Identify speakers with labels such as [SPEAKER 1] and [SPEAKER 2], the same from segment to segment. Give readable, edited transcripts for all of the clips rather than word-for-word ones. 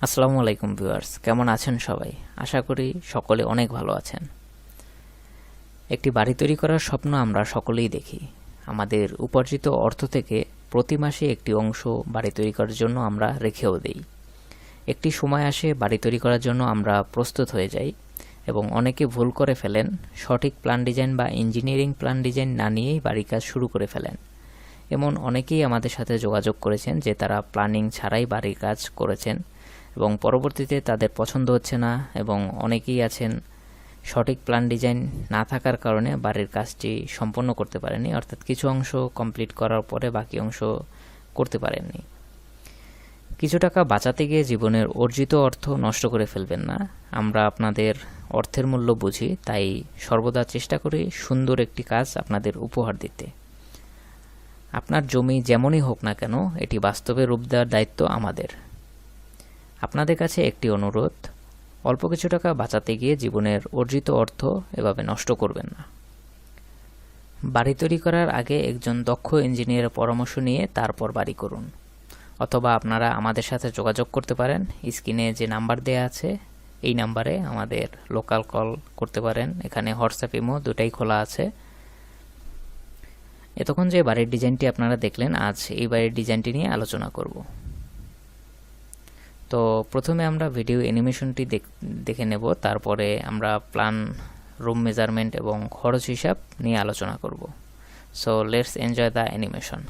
[SPEAKER 1] আসসালামু আলাইকুম ভিউয়ার্স, কেমন আছেন সবাই? আশা করি সকলে অনেক ভালো আছেন। একটি বাড়ি তৈরি করার স্বপ্ন আমরা সকলেই দেখি। আমাদের উপার্জিত অর্থ থেকে প্রতি মাসে একটি অংশ বাড়ি তৈরি করার জন্য আমরা রেখেও দেই। একটি সময় আসে বাড়ি তৈরি করার জন্য আমরা প্রস্তুত হয়ে যাই এবং অনেকে ভুল করে ফেলেন, সঠিক প্ল্যান ডিজাইন বা ইঞ্জিনিয়ারিং প্ল্যান ডিজাইন না নিয়েই বাড়ির কাজ শুরু করে ফেলেন। এমন অনেকেই আমাদের সাথে যোগাযোগ করেছেন যে তারা প্ল্যানিং ছাড়াই বাড়ির কাজ করেছেন এবং পরবর্তীতে তাদের পছন্দ হচ্ছে না, এবং অনেকেই আছেন সঠিক প্ল্যান ডিজাইন না থাকার কারণে বাড়ির কাজটি সম্পন্ন করতে পারেনি, অর্থাৎ কিছু অংশ কমপ্লিট করার পরে বাকি অংশ করতে পারেননি। কিছু টাকা বাঁচাতে গিয়ে জীবনের অর্জিত অর্থ নষ্ট করে ফেলবেন না। আমরা আপনাদের অর্থের মূল্য বুঝি, তাই সর্বদা চেষ্টা করি সুন্দর একটি কাজ আপনাদের উপহার দিতে। আপনার জমি যেমনই হোক না কেন, এটি বাস্তবে রূপ দেওয়ার দায়িত্ব আমাদের। আপনাদের কাছে একটি অনুরোধ, অল্প কিছু টাকা বাঁচাতে গিয়ে জীবনের অর্জিত অর্থ এভাবে নষ্ট করবেন না। বাড়ি তৈরি করার আগে একজন দক্ষ ইঞ্জিনিয়ারের পরামর্শ নিয়ে তারপর বাড়ি করুন, অথবা আপনারা আমাদের সাথে যোগাযোগ করতে পারেন। স্ক্রিনে যে নাম্বার দেয়া আছে এই নাম্বারে আমাদের লোকাল কল করতে পারেন। এখানে হোয়াটসঅ্যাপ ইমো দুটাই খোলা আছে। এতক্ষণ যে বাড়ির ডিজাইনটি আপনারা দেখলেন, আজ এই বাড়ির ডিজাইনটি নিয়ে আলোচনা করব। তো প্রথমে আমরা ভিডিও অ্যানিমেশনটি দেখে নেব, তারপরে আমরা প্ল্যান, রুম মেজারমেন্ট এবং খরচ হিসাব নিয়ে আলোচনা করব। So let's enjoy the animation.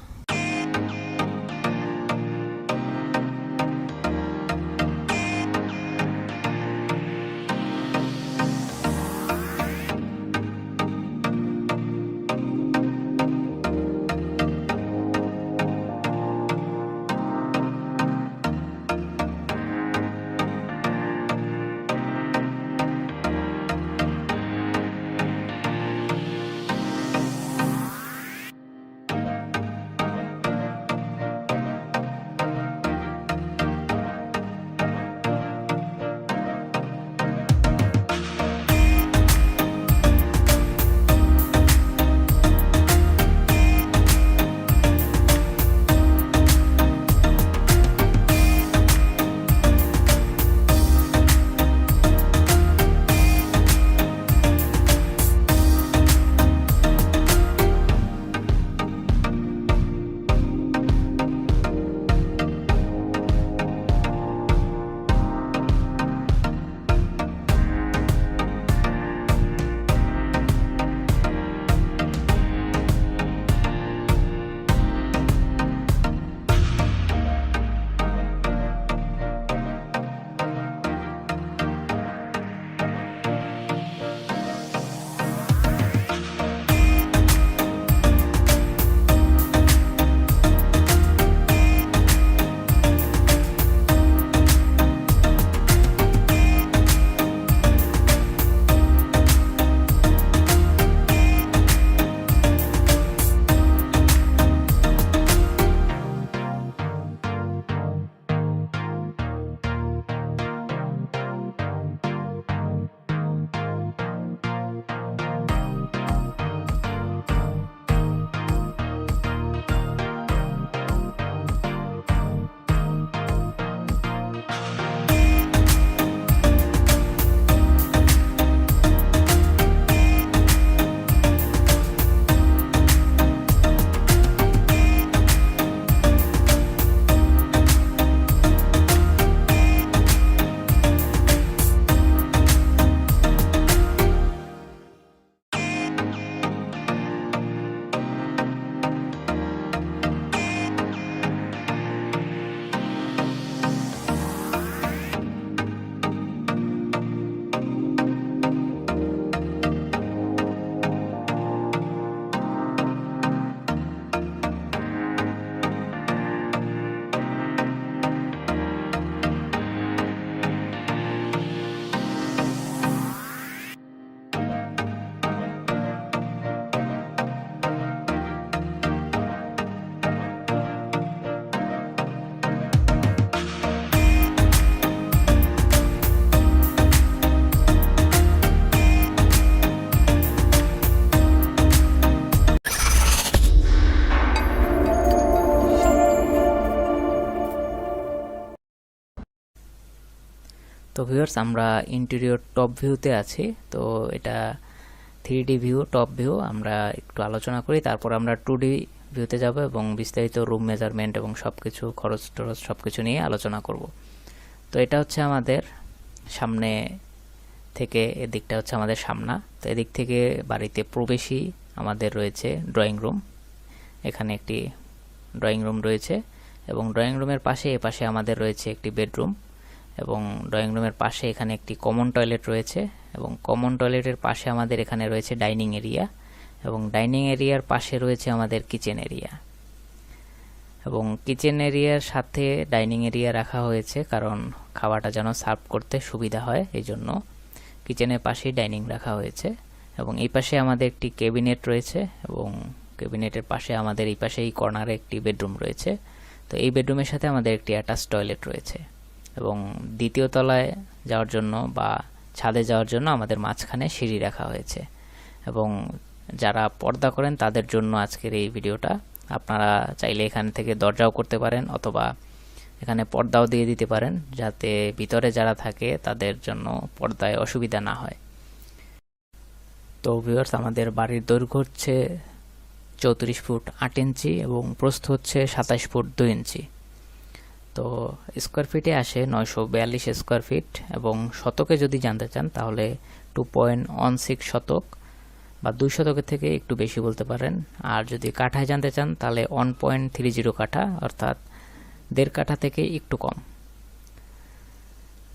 [SPEAKER 1] তো ভিউয়ার্স, আমরা ইন্টেরিয়র টপ ভিউতে আছি। তো এটা 3D ভিউ, টপ ভিউ আমরা একটু আলোচনা করি, তারপর আমরা 2D ভিউতে যাব এবং বিস্তারিত রুম মেজারমেন্ট এবং সবকিছু খরচ টরচ সবকিছু নিয়ে আলোচনা করব। তো এটা হচ্ছে আমাদের সামনে থেকে, এদিকটা হচ্ছে আমাদের সামনা। তো এদিক থেকে বাড়িতে প্রবেশই আমাদের রয়েছে ড্রয়িং রুম। এখানে একটি ড্রয়িং রুম রয়েছে এবং ড্রয়িং রুমের পাশে এপাশে আমাদের রয়েছে একটি বেডরুম এবং ড্রয়িং রুমের পাশে এখানে একটি কমন টয়লেট রয়েছে এবং কমন টয়লেটের পাশে আমাদের এখানে রয়েছে ডাইনিং এরিয়া এবং ডাইনিং এরিয়ার পাশে রয়েছে আমাদের কিচেন এরিয়া এবং কিচেন এরিয়ার সাথে ডাইনিং এরিয়া রাখা হয়েছে কারণ খাওয়াটা যেন সার্ভ করতে সুবিধা হয়, এই জন্য কিচেনের পাশেই ডাইনিং রাখা হয়েছে। এবং এই পাশে আমাদের একটি ক্যাবিনেট রয়েছে এবং ক্যাবিনেটের পাশে আমাদের এই পাশে এই কর্নারে একটি বেডরুম রয়েছে। তো এই বেডরুমের সাথে আমাদের একটি অ্যাটাচ টয়লেট রয়েছে এবং দ্বিতীয় তলায় যাওয়ার জন্য বা ছাদে যাওয়ার জন্য আমাদের মাঝখানে সিঁড়ি রাখা হয়েছে। এবং যারা পর্দা করেন তাদের জন্য আজকের এই ভিডিওটা। আপনারা চাইলে এখান থেকে দরজাও করতে পারেন অথবা এখানে পর্দাও দিয়ে দিতে পারেন, যাতে ভিতরে যারা থাকে তাদের জন্য পর্দায় অসুবিধা না হয়। তো ভিউয়ার্স, আমাদের বাড়ির দৈর্ঘ্য হচ্ছে 34 ফুট 8 ইঞ্চি এবং প্রস্থ হচ্ছে 27 ফুট 2 ইঞ্চি। তো স্কোয়ার ফিটে আসে 942 স্কোয়ার ফিট এবং শতকে যদি জানতে চান তাহলে 2.16 শতক বা 2 শতকের থেকে একটু বেশি বলতে পারেন। আর যদি কাঠায় জানতে চান তাহলে 1.30 কাঠা, অর্থাৎ 1.5 কাঠা থেকে একটু কম।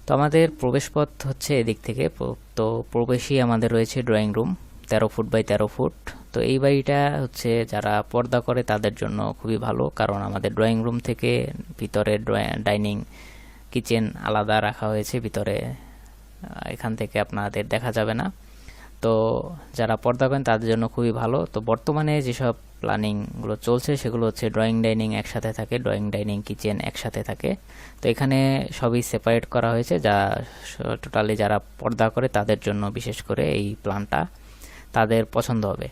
[SPEAKER 1] তো আমাদের প্রবেশপথ হচ্ছে এদিক থেকে। তো প্রবেশই আমাদের রয়েছে drawing room, 13 foot by 13 foot. তো এই বাড়িটা হচ্ছে যারা পর্দা করে তাদের জন্য খুবই ভালো, কারণ আমাদের ড্রয়িং রুম থেকে ভিতরে ডাইনিং কিচেন আলাদা রাখা হয়েছে ভিতরে, এখান থেকে আপনাদের দেখা যাবে না। তো যারা পর্দা করেন তাদের জন্য খুবই ভালো। তো বর্তমানে যেসব প্ল্যানিংগুলো চলছে সেগুলো হচ্ছে ড্রয়িং ডাইনিং একসাথে থাকে, ড্রয়িং ডাইনিং কিচেন একসাথে থাকে। তো এখানে সবই সেপারেট করা হয়েছে, যা টোটালি যারা পর্দা করে তাদের জন্য বিশেষ করে এই প্ল্যানটা তাদের পছন্দ হবে।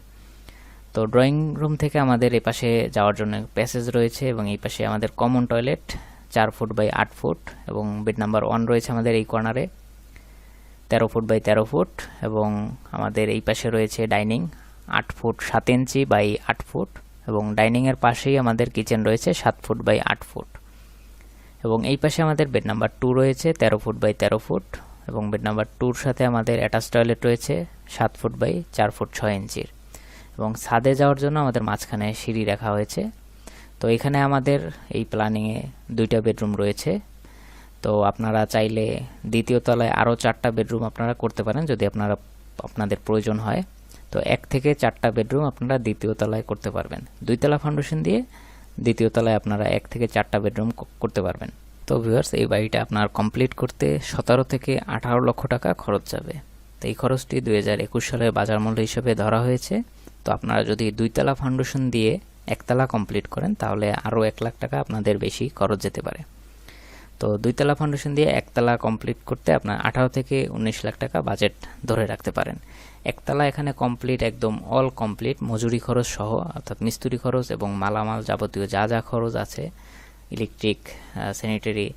[SPEAKER 1] তো ড্রয়িং রুম থেকে আমাদের এই পাশে যাওয়ার জন্য প্যাসেজ রয়েছে এবং এই পাশে আমাদের common toilet 4 foot by 8 foot এবং বেড নাম্বার 1 রয়েছে আমাদের এই কর্নারে 13 ফুট বাই 13 ফুট এবং আমাদের এই পাশে রয়েছে dining 8 foot 7 inch by 8 foot এবং ডাইনিংয়ের পাশেই আমাদের কিচেন রয়েছে 7 ফুট বাই 8 ফুট এবং এই পাশে আমাদের বেড নাম্বার 2 রয়েছে 13 ফুট বাই 13 ফুট এবং বেড নাম্বার 2-র সাথে আমাদের অ্যাটাচ টয়লেট রয়েছে 7 ফুট বাই 4 ফুট 6 ইঞ্চির এবং ছাদে যাওয়ার জন্য আমাদের মাঝখানে সিঁড়ি রাখা হয়েছে। তো এখানে আমাদের এই প্ল্যানিংয়ে 2টা বেডরুম রয়েছে। তো আপনারা চাইলে দ্বিতীয় তলায় আরও 4টা বেডরুম আপনারা করতে পারেন যদি আপনাদের প্রয়োজন হয়। তো 1 থেকে 4টা বেডরুম আপনারা দ্বিতীয় তলায় করতে পারবেন। 2 তলা ফাউন্ডেশন দিয়ে দ্বিতীয় তলায় আপনারা 1 থেকে 4টা বেডরুম করতে পারবেন। তো ভিউয়ার্স, এই বাড়িটা আপনার কমপ্লিট করতে 17 থেকে 18 লক্ষ টাকা খরচ যাবে। তো এই খরচটি 2021 সালের বাজার মূল্য হিসেবে ধরা হয়েছে। তো আপনারা যদি 2 তলা ফাউন্ডেশন দিয়ে 1 তলা কমপ্লিট করেন তাহলে আরও 1 লাখ টাকা আপনাদের বেশি খরচ যেতে পারে। তো 2 তলা ফাউন্ডেশন দিয়ে 1 তলা কমপ্লিট করতে আপনার 18 থেকে 19 লাখ টাকা বাজেট ধরে রাখতে পারেন। 1 তলা এখানে কমপ্লিট, একদম অল কমপ্লিট, মজুরি খরচ সহ, অর্থাৎ মিস্ত্রি খরচ এবং মালামাল যাবতীয় যা যা খরচ আছে, ইলেকট্রিক, স্যানিটারি,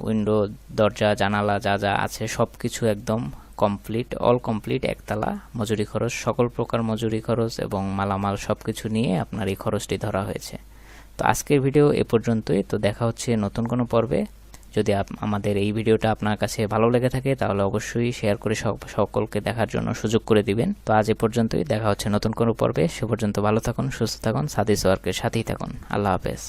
[SPEAKER 1] উইন্ডো, দরজা, জানালা যা যা আছে সব কিছু একদম কমপ্লিট, অল কমপ্লিট। 1 তলা মজুরি খরচ, সকল প্রকার মজুরি খরচ এবং মালামাল সব কিছু নিয়ে আপনার এই খরচটি ধরা হয়েছে। তো আজকের ভিডিও এ পর্যন্তই। তো দেখা হচ্ছে নতুন কোনো পর্বে। যদি আমাদের এই ভিডিওটা আপনার কাছে ভালো লেগে থাকে তাহলে অবশ্যই শেয়ার করে সকলকে দেখার জন্য সুযোগ করে দিবেন। তো আজ এ পর্যন্তই, দেখা হচ্ছে নতুন কোনো পর্বে। সে পর্যন্ত ভালো থাকুন, সুস্থ থাকুন, সাদিস ওয়ার্কের সাথেই থাকুন। আল্লাহ হাফেজ।